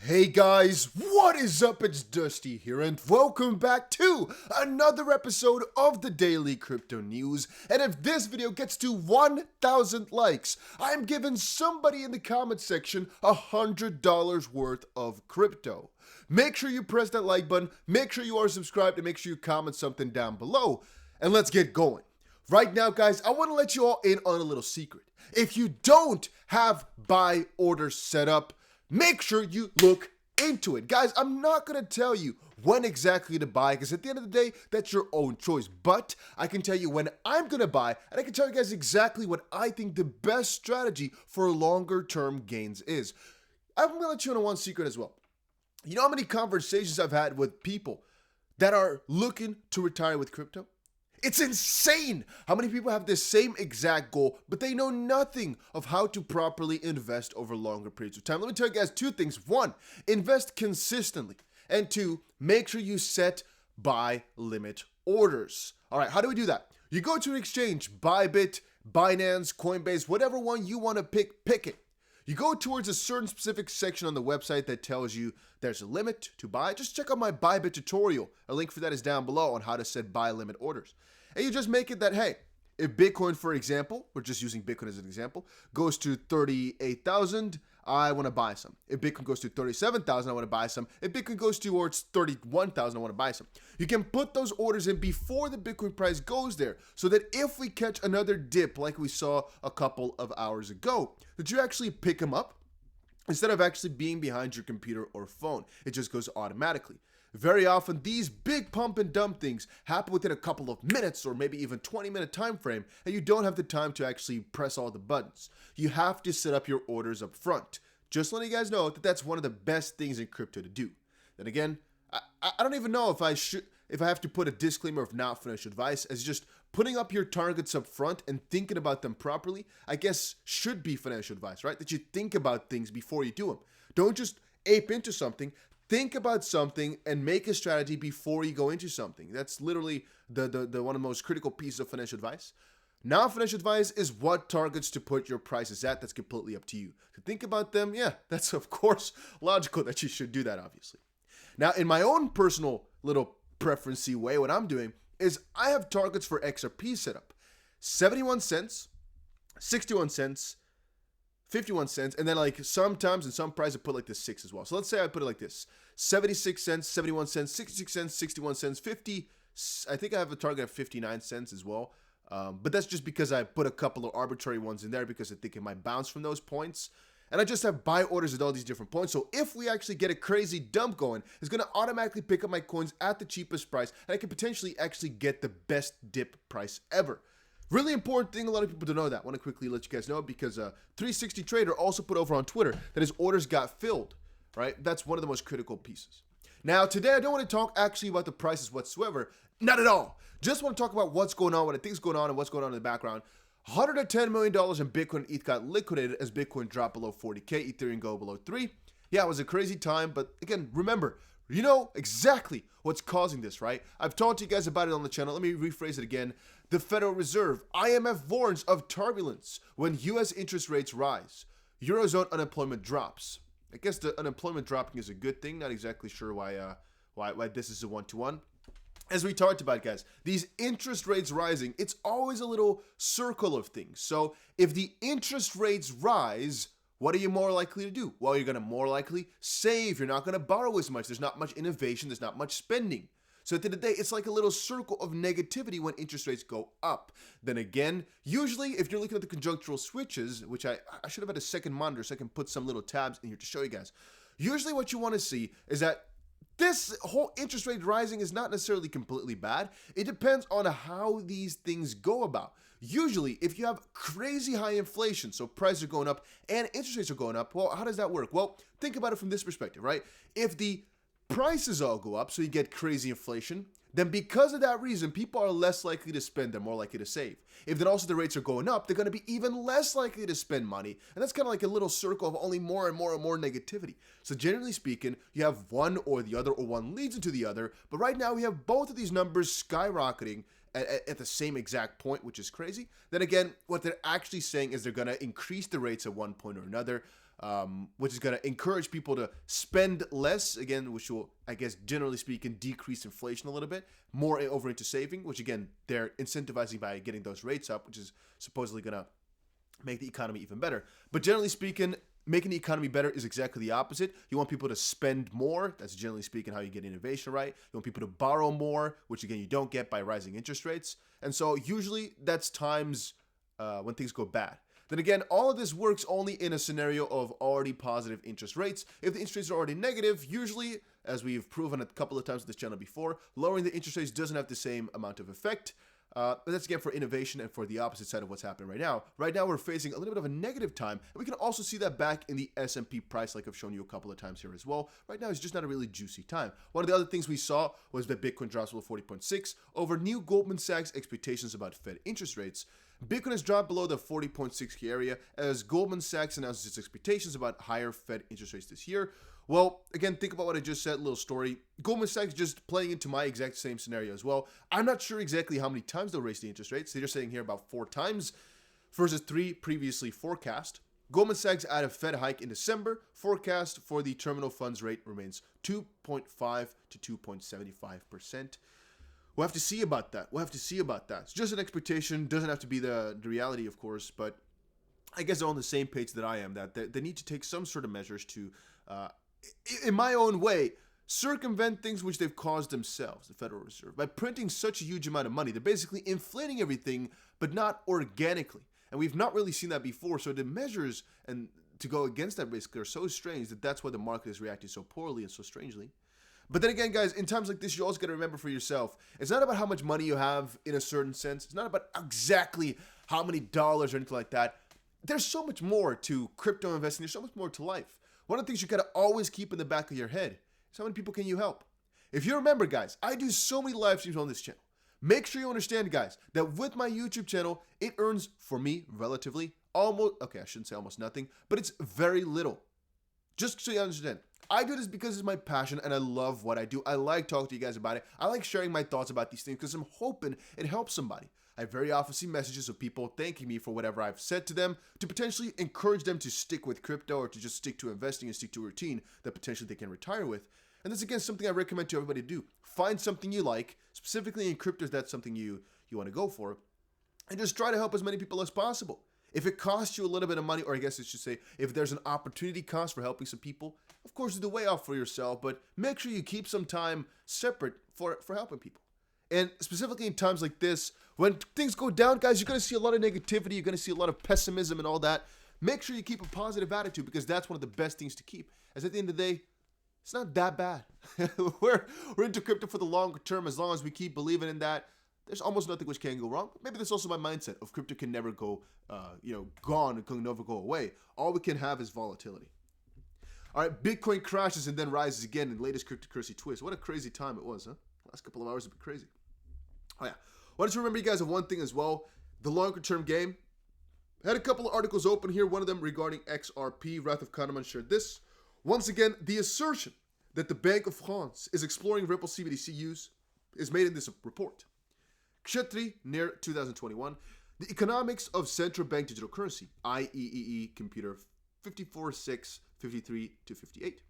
Hey guys, what is up? It's Dusty here, and welcome back to another episode of the Daily Crypto News. And if this video gets to 1,000 likes, I'm giving somebody in the comment section $100 worth of crypto. Make sure you press that like button, make sure you are subscribed, and make sure you comment something down below. And let's get going. Right now, guys, I want to let you all in on a little secret. If you don't have buy orders set up, make sure you look into it. Guys, I'm not going to tell you when exactly to buy because at the end of the day, that's your own choice. But I can tell you when I'm going to buy, and I can tell you guys exactly what I think the best strategy for longer term gains is. I'm going to let you in on one secret as well. You know how many conversations I've had with people that are looking to retire with crypto? It's insane how many people have the same exact goal, but they know nothing of how to properly invest over longer periods of time. Let me tell you guys two things. One, invest consistently. And two, make sure you set buy limit orders. All right, how do we do that? You go to an exchange, Bybit, Binance, Coinbase, whatever one you want to pick it. You go towards a certain specific section on the website that tells you there's a limit to buy. Just check out my Bybit tutorial. A link for that is down below on how to set buy limit orders. And you just make it that, hey, if Bitcoin, for example, we're just using Bitcoin as an example, goes to 38,000, I want to buy some. If Bitcoin goes to 37,000, I want to buy some. If Bitcoin goes towards 31,000, I want to buy some. You can put those orders in before the Bitcoin price goes there so that if we catch another dip like we saw a couple of hours ago, that you actually pick them up instead of actually being behind your computer or phone. It just goes automatically. Very often, these big pump and dump things happen within a couple of minutes or maybe even 20-minute time frame, and you don't have the time to actually press all the buttons. You have to set up your orders up front. Just letting you guys know that that's one of the best things in crypto to do. Then again, I don't even know if I have to put a disclaimer of not financial advice, as just putting up your targets up front and thinking about them properly, I guess should be financial advice, right? That you think about things before you do them. Don't just ape into something. Think about something and make a strategy before you go into something. That's literally the one of the most critical pieces of financial advice. Now, financial advice is what targets to put your prices at. That's completely up to you. To think about them, yeah, that's of course logical that you should do that, obviously. Now, in my own personal little preference-y way, what I'm doing is I have targets for XRP set up. 71 cents, 61 cents, 51 cents, and then like sometimes in some price I put like this 6 as well. So let's say I put it like this: 76 cents, 71 cents, 66 cents, 61 cents, 50. I think I have a target of 59 cents as well. But that's just because I put a couple of arbitrary ones in there because I think it might bounce from those points. And I just have buy orders at all these different points. So if we actually get a crazy dump going, it's going to automatically pick up my coins at the cheapest price, and I can potentially actually get the best dip price ever. Really important thing, a lot of people don't know that. I want to quickly let you guys know because 360 Trader also put over on Twitter that his orders got filled, right? That's one of the most critical pieces. Now, today I don't want to talk actually about the prices whatsoever. Not at all. Just want to talk about what's going on, what I think is going on, and what's going on in the background. $110 million in Bitcoin and ETH got liquidated as Bitcoin dropped below 40K, Ethereum go below 3. Yeah, it was a crazy time, but again, remember, you know exactly what's causing this, right? I've talked to you guys about it on the channel. Let me rephrase it again. The Federal Reserve, IMF warns of turbulence when U.S. interest rates rise. Eurozone unemployment drops. I guess the unemployment dropping is a good thing. Not exactly sure why this is a one-to-one. As we talked about, guys, these interest rates rising, it's always a little circle of things. So if the interest rates rise, what are you more likely to do? Well, you're going to more likely save. You're not going to borrow as much. There's not much innovation. There's not much spending. So at the end of the day, it's like a little circle of negativity when interest rates go up. Then again, usually if you're looking at the conjunctural switches, which I should have had a second monitor so I can put some little tabs in here to show you guys. Usually what you want to see is that this whole interest rate rising is not necessarily completely bad. It depends on how these things go about. Usually, if you have crazy high inflation, so prices are going up and interest rates are going up, well, how does that work? Well, think about it from this perspective, right? If the prices all go up, so you get crazy inflation, then because of that reason, people are less likely to spend, they're more likely to save. If then also the rates are going up, they're going to be even less likely to spend money. And that's kind of like a little circle of only more and more and more negativity. So generally speaking, you have one or the other, or one leads into the other. But right now we have both of these numbers skyrocketing at the same exact point, which is crazy. Then again, what they're actually saying is they're going to increase the rates at one point or another. which is going to encourage people to spend less, again, which will, I guess, generally speaking, decrease inflation a little bit, more over into saving, which, again, they're incentivizing by getting those rates up, which is supposedly going to make the economy even better. But generally speaking, making the economy better is exactly the opposite. You want people to spend more. That's generally speaking how you get innovation right. You want people to borrow more, which, again, you don't get by rising interest rates. And so usually that's times when things go bad. Then again, all of this works only in a scenario of already positive interest rates. If the interest rates are already negative, usually, as we've proven a couple of times on this channel before, lowering the interest rates doesn't have the same amount of effect. But that's again for innovation and for the opposite side of what's happening right now. Right now, we're facing a little bit of a negative time, and we can also see that back in the S&P price, like I've shown you a couple of times here as well. Right now, it's just not a really juicy time. One of the other things we saw was that Bitcoin drops below 40.6 over new Goldman Sachs expectations about Fed interest rates. Bitcoin has dropped below the 40.6 key area as Goldman Sachs announces its expectations about higher Fed interest rates this year. Well, again, think about what I just said, little story. Goldman Sachs just playing into my exact same scenario as well. I'm not sure exactly how many times they'll raise the interest rates. They're saying here about 4 times versus 3 previously forecast. Goldman Sachs added a Fed hike in December. Forecast for the terminal funds rate remains 2.5 to 2.75%. We'll have to see about that. It's just an expectation. Doesn't have to be the reality, of course, but I guess they're on the same page that I am, that they need to take some sort of measures to, in my own way, circumvent things which they've caused themselves, the Federal Reserve. By printing such a huge amount of money, they're basically inflating everything, but not organically. And we've not really seen that before, so the measures and to go against that basically are so strange that that's why the market is reacting so poorly and so strangely. But then again, guys, in times like this, you also got to remember for yourself, it's not about how much money you have in a certain sense. It's not about exactly how many dollars or anything like that. There's so much more to crypto investing. There's so much more to life. One of the things you got to always keep in the back of your head is how many people can you help? If you remember, guys, I do so many live streams on this channel. Make sure you understand, guys, that with my YouTube channel, it earns, for me, relatively, almost, okay, I shouldn't say almost nothing, but it's very little. Just so you understand. I do this because it's my passion and I love what I do. I like talking to you guys about it. I like sharing my thoughts about these things because I'm hoping it helps somebody. I very often see messages of people thanking me for whatever I've said to them to potentially encourage them to stick with crypto or to just stick to investing and stick to a routine that potentially they can retire with. And that's again something I recommend to everybody to do. Find something you like, specifically in crypto if that's something you want to go for, and just try to help as many people as possible. If it costs you a little bit of money, or I guess I should say, if there's an opportunity cost for helping some people, of course, do the way off for yourself, but make sure you keep some time separate for helping people. And specifically in times like this, when things go down, guys, you're going to see a lot of negativity, you're going to see a lot of pessimism and all that. Make sure you keep a positive attitude because that's one of the best things to keep. As at the end of the day, it's not that bad. We're into crypto for the longer term. As long as we keep believing in that, there's almost nothing which can go wrong. Maybe that's also my mindset of crypto can never go, gone and can never go away. All we can have is volatility. All right, Bitcoin crashes and then rises again in the latest cryptocurrency twist. What a crazy time it was, huh? Last couple of hours have been crazy. Oh yeah, wanted to remember you guys of one thing as well. The longer term game. I had a couple of articles open here. One of them regarding XRP. Wrath of Kahneman shared this. Once again, the assertion that the Bank of France is exploring Ripple CBDC use is made in this report. Kshetri, near 2021, the economics of central bank digital currency, IEEE computer 54.6, 53 to 58.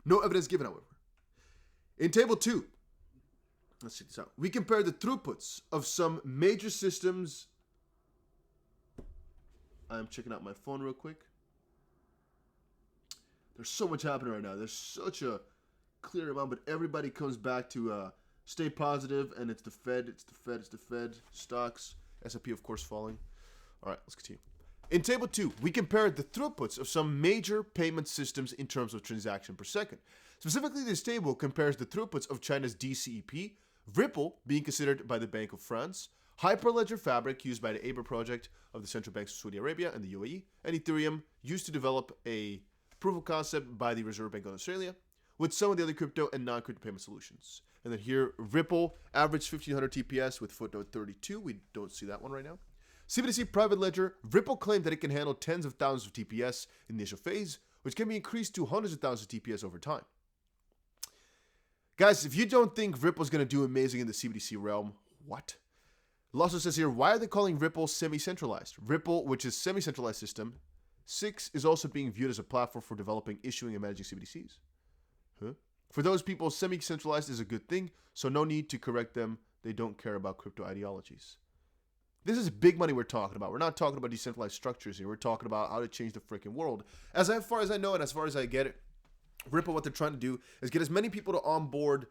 No evidence given, however. In table 2, let's check this out. We compare the throughputs of some major systems. I'm checking out my phone real quick. There's so much happening right now. There's such a clear amount, but everybody comes back to stay positive, and it's the Fed, stocks, S&P, of course, falling. All right, let's continue. In table 2, we compared the throughputs of some major payment systems in terms of transaction per second. Specifically, this table compares the throughputs of China's DCEP, Ripple being considered by the Bank of France, Hyperledger Fabric used by the Aber project of the central banks of Saudi Arabia and the UAE, and Ethereum used to develop a proof of concept by the Reserve Bank of Australia, with some of the other crypto and non-crypto payment solutions. And then here, Ripple averaged 1500 TPS with footnote 32. We don't see that one right now. CBDC Private Ledger, Ripple claimed that it can handle tens of thousands of TPS in the initial phase, which can be increased to hundreds of thousands of TPS over time. Guys, if you don't think Ripple's going to do amazing in the CBDC realm, what? It also says here, why are they calling Ripple semi-centralized? Ripple, which is semi-centralized system, 6 is also being viewed as a platform for developing, issuing, and managing CBDCs. Huh? For those people, semi-centralized is a good thing, so no need to correct them. They don't care about crypto ideologies. This is big money we're talking about. We're not talking about decentralized structures here. We're talking about how to change the freaking world. As far as I know and as far as I get it, Ripple, what they're trying to do is get as many people to onboard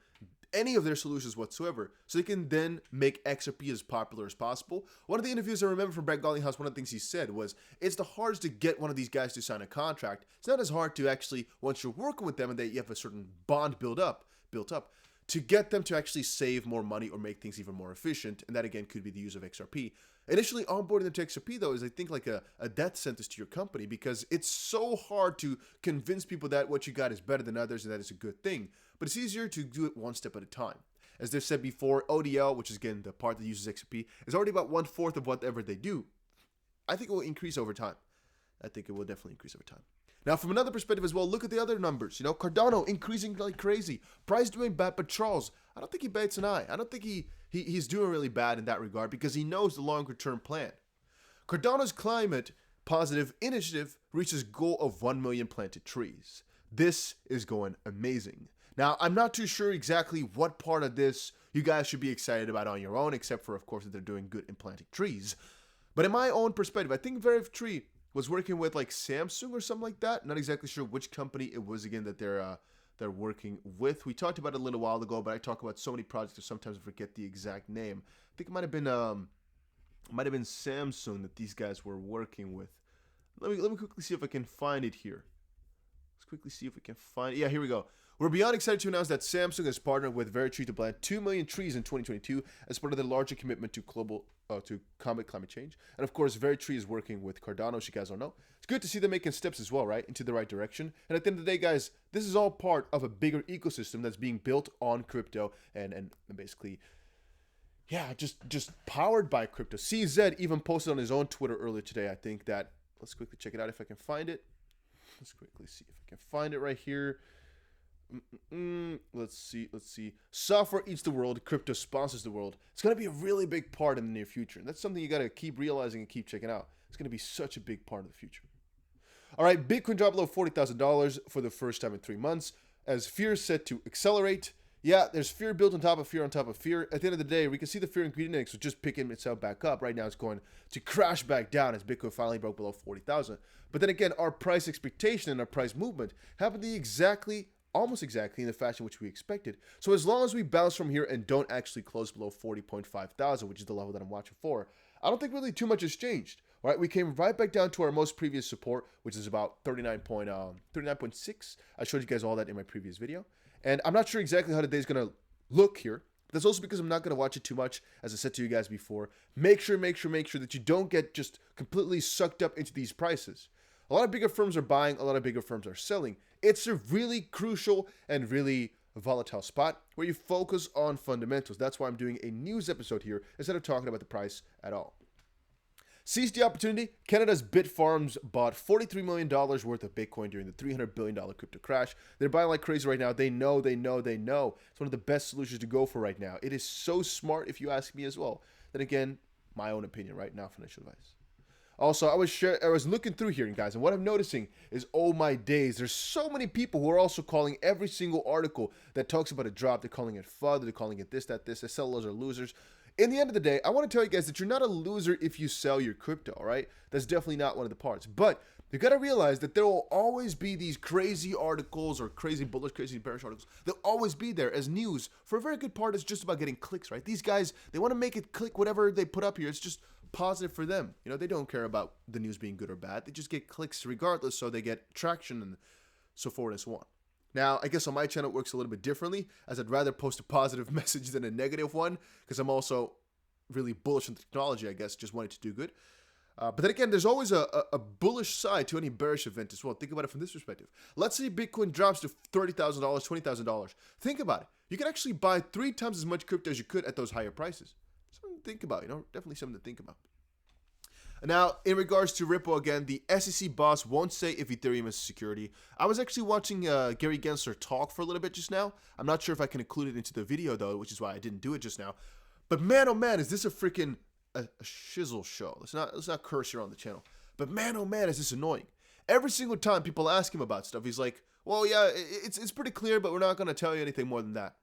any of their solutions whatsoever, so they can then make XRP as popular as possible. One of the interviews I remember from Brett Garlinghouse, one of the things he said was, it's the hardest to get one of these guys to sign a contract. It's not as hard to actually, once you're working with them and that you have a certain bond built up, to get them to actually save more money or make things even more efficient. And that again could be the use of XRP. Initially onboarding them to XRP though is, I think, like a death sentence to your company, because it's so hard to convince people that what you got is better than others and that it's a good thing. But it's easier to do it one step at a time. As they've said before, ODL, which is again the part that uses XRP, is already about 1/4 of whatever they do. I think it will increase over time. I think it will definitely increase over time. Now, from another perspective as well, look at the other numbers. You know, Cardano increasing like crazy. Price doing bad, but Charles, I don't think he bats an eye. I don't think he's doing really bad in that regard, because he knows the longer term plan. Cardano's climate positive initiative reaches goal of 1 million planted trees. This is going amazing. Now, I'm not too sure exactly what part of this you guys should be excited about on your own, except for, of course, that they're doing good in planting trees. But in my own perspective, I think Veriv Tree was working with like Samsung or something like that. Not exactly sure which company it was again that they're working with. We talked about it a little while ago, but I talk about so many projects that sometimes I forget the exact name. I think it might have been Samsung that these guys were working with. Let me quickly see if I can find it here. Let's quickly see if we can find it. Yeah, here we go. We're beyond excited to announce that Samsung has partnered with Veritree to plant 2 million trees in 2022 as part of their larger commitment to to combat climate change. And of course, Veritree is working with Cardano, as you guys don't know. It's good to see them making steps as well, right, into the right direction. And at the end of the day, guys, this is all part of a bigger ecosystem that's being built on crypto and basically, yeah, just powered by crypto. CZ even posted on his own Twitter earlier today, I think, that, let's quickly check it out if I can find it. Let's quickly see if I can find it right here. Let's see. Software eats the world. Crypto sponsors the world. It's going to be a really big part in the near future. And that's something you got to keep realizing and keep checking out. It's going to be such a big part of the future. All right, Bitcoin dropped below $40,000 for the first time in 3 months as fear is set to accelerate. Yeah, there's fear built on top of fear on top of fear. At the end of the day, we can see the fear ingredient index was just picking itself back up. Right now, it's going to crash back down as Bitcoin finally broke below 40,000. But then again, our price expectation and our price movement happened almost exactly in the fashion which we expected. So as long as we bounce from here and don't actually close below 40.5 thousand, which is the level that I'm watching for, I don't think really too much has changed. All right, we came right back down to our most previous support, which is about 39.6. I showed you guys all that in my previous video. And I'm not sure exactly how the day is going to look here. That's also because I'm not going to watch it too much. As I said to you guys before, make sure that you don't get just completely sucked up into these prices. A lot of bigger firms are buying, a lot of bigger firms are selling. It's a really crucial and really volatile spot where you focus on fundamentals. That's why I'm doing a news episode here instead of talking about the price at all. Seize the opportunity. Canada's Bitfarms bought $43 million worth of Bitcoin during the $300 billion crypto crash. They're buying like crazy right now. They know. It's one of the best solutions to go for right now. It is so smart, if you ask me as well. Then again, my own opinion right now, financial advice. Also, I was looking through here, guys, and what I'm noticing is, oh my days, there's so many people who are also calling every single article that talks about a drop, they're calling it FUD, they're calling it this, that, this, the sellers are losers. In the end of the day, I want to tell you guys that you're not a loser if you sell your crypto, all right? That's definitely not one of the parts. But you got to realize that there will always be these crazy articles or crazy bullish, crazy bearish articles. They'll always be there as news. For a very good part, it's just about getting clicks, right? These guys, they want to make it click whatever they put up here. It's just positive for them. You know, they don't care about the news being good or bad. They just get clicks regardless, so they get traction and so forth and so on. Now, I guess on my channel it works a little bit differently, as I'd rather post a positive message than a negative one, because I'm also really bullish on technology, I guess, just wanting to do good. But then again, there's always a bullish side to any bearish event as well. Think about it from this perspective. Let's say Bitcoin drops to $30,000, $20,000. Think about it. You can actually buy 3 times as much crypto as you could at those higher prices. Something to think about, you know, definitely something to think about. Now, in regards to Ripple, again, the SEC boss won't say if Ethereum is security. I was actually watching Gary Gensler talk for a little bit just now. I'm not sure if I can include it into the video, though, which is why I didn't do it just now. But man, oh man, is this a freaking a shizzle show. Let's not curse here on the channel. But man, oh man, is this annoying. Every single time people ask him about stuff, he's like, well, yeah, it's pretty clear, but we're not going to tell you anything more than that.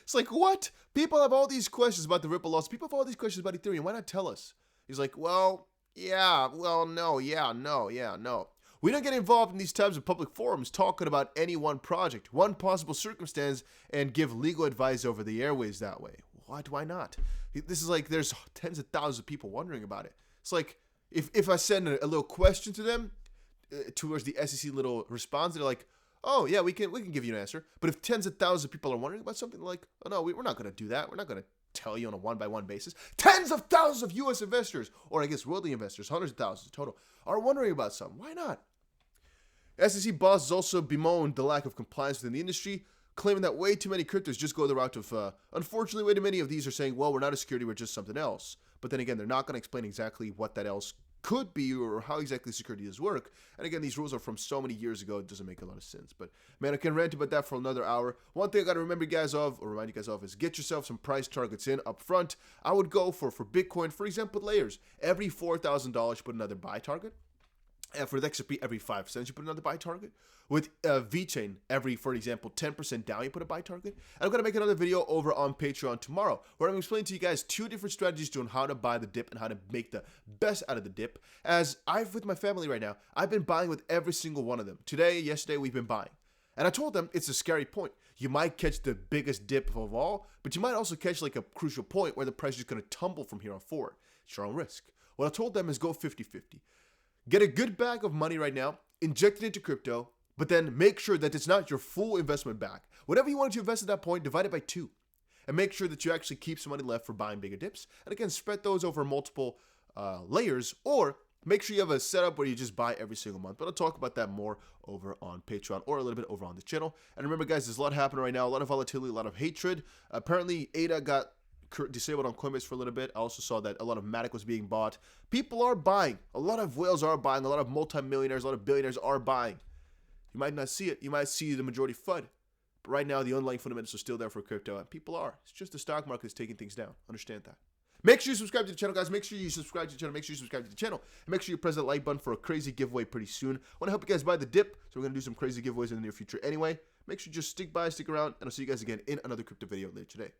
It's like, what? People have all these questions about the Ripple loss. People have all these questions about Ethereum. Why not tell us? He's like, well, yeah, well, no, yeah, no, yeah, no. We don't get involved in these types of public forums talking about any one project, one possible circumstance, and give legal advice over the airways that way. Why not? This is like there's tens of thousands of people wondering about it. It's like if I send a little question to them towards the SEC little response, they're like, oh yeah, we can give you an answer. But if tens of thousands of people are wondering about something, like, oh no, we're not going to do that. We're not going to tell you on a one-by-one basis. Tens of thousands of U.S. investors, or I guess worldly investors, hundreds of thousands total, are wondering about something. Why not? SEC bosses also bemoaned the lack of compliance within the industry, claiming that way too many cryptos just go the route of, unfortunately, way too many of these are saying, well, we're not a security, we're just something else. But then again, they're not going to explain exactly what that else could be or how exactly security does work. And again, these rules are from so many years ago, it doesn't make a lot of sense. But man, I can rant about that for another hour. One thing I got to remind you guys of is get yourself some price targets in up front. I would go for Bitcoin, for example, layers. Every $4,000, you put another buy target. And for the XRP, every 5 cents, you put another buy target. With VeChain, every, for example, 10% down, you put a buy target. And I'm going to make another video over on Patreon tomorrow, where I'm explaining to you guys 2 different strategies on how to buy the dip and how to make the best out of the dip. As with my family right now, I've been buying with every single one of them. Today, yesterday, we've been buying. And I told them it's a scary point. You might catch the biggest dip of all, but you might also catch like a crucial point where the price is going to tumble from here on forward. It's your own risk. What I told them is go 50-50. Get a good bag of money right now, inject it into crypto, but then make sure that it's not your full investment back. Whatever you wanted to invest at that point, divide it by 2. And make sure that you actually keep some money left for buying bigger dips. And again, spread those over multiple layers, or make sure you have a setup where you just buy every single month. But I'll talk about that more over on Patreon or a little bit over on the channel. And remember, guys, there's a lot happening right now, a lot of volatility, a lot of hatred. Apparently, ADA got disabled on Coinbase for a little bit. I also saw that a lot of Matic was being bought. People are buying. A lot of whales are buying. A lot of multimillionaires, a lot of billionaires are buying. You might not see it. You might see the majority FUD. But right now, the underlying fundamentals are still there for crypto, and people are. It's just the stock market is taking things down. Understand that. Make sure you subscribe to the channel, guys. Make sure you subscribe to the channel. Make sure you subscribe to the channel. And make sure you press that like button for a crazy giveaway pretty soon. I want to help you guys buy the dip, so we're going to do some crazy giveaways in the near future anyway. Make sure you just stick around, and I'll see you guys again in another crypto video later today.